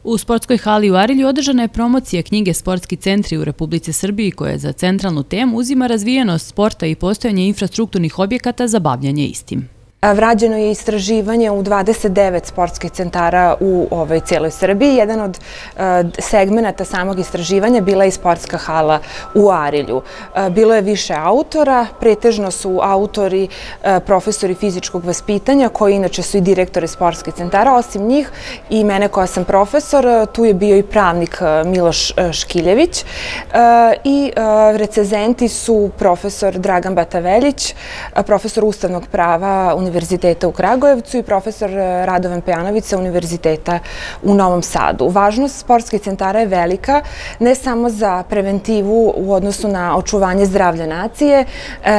U sportskoj hali u Arilju održana je promocija knjige Sportski centri u Republici Srbiji koja za centralnu temu uzima razvijenost sporta i postojanje infrastrukturnih objekata za bavljanje istim. Vrađeno je istraživanje u 29 sportskih centara u cijeloj Srbiji. Jedan od segmenata samog istraživanja bila je i sportska hala u Arilju. Bilo je više autora, pretežno su autori profesori fizičkog vaspitanja, koji inače su i direktori sportskih centara. Osim njih i mene koja sam profesor, tu je bio i pravnik Miloš Škiljević i recenzenti su profesor Dragan Bataveljić, profesor ustavnog prava Univerziteta u Kragujevcu i profesor Radovan Pejanović sa Univerziteta u Novom Sadu. Važnost sportskih centara je velika, ne samo za preventivu u odnosu na očuvanje zdravlja nacije,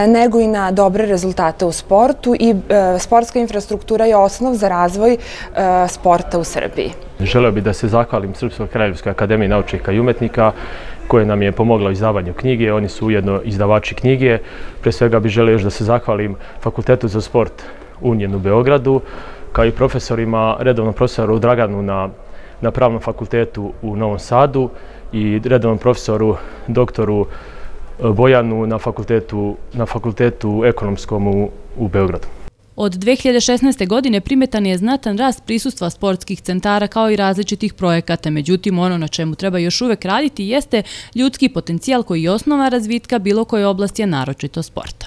nego i na dobre rezultate u sportu i sportska infrastruktura je osnov za razvoj sporta u Srbiji. Želeo bih da se zahvalim Srpskoj kraljevskoj akademiji naučnika i umetnika koje nam je pomogla u izdavanju knjige. Oni su ujedno izdavači knjige. Pre svega bih želeo još da se zahvalim Fakultetu za sport Unijen u Beogradu, kao i profesorima, redovnom profesoru Draganu na Pravnom fakultetu u Novom Sadu i redovnom profesoru doktoru Bojanu na fakultetu ekonomskom u Beogradu. Od 2016. godine primetan je znatan rast prisustva sportskih centara kao i različitih projekata. Međutim, ono na čemu treba još uvek raditi jeste ljudski potencijal koji je osnova razvitka bilo koje oblasti, a naročito sporta.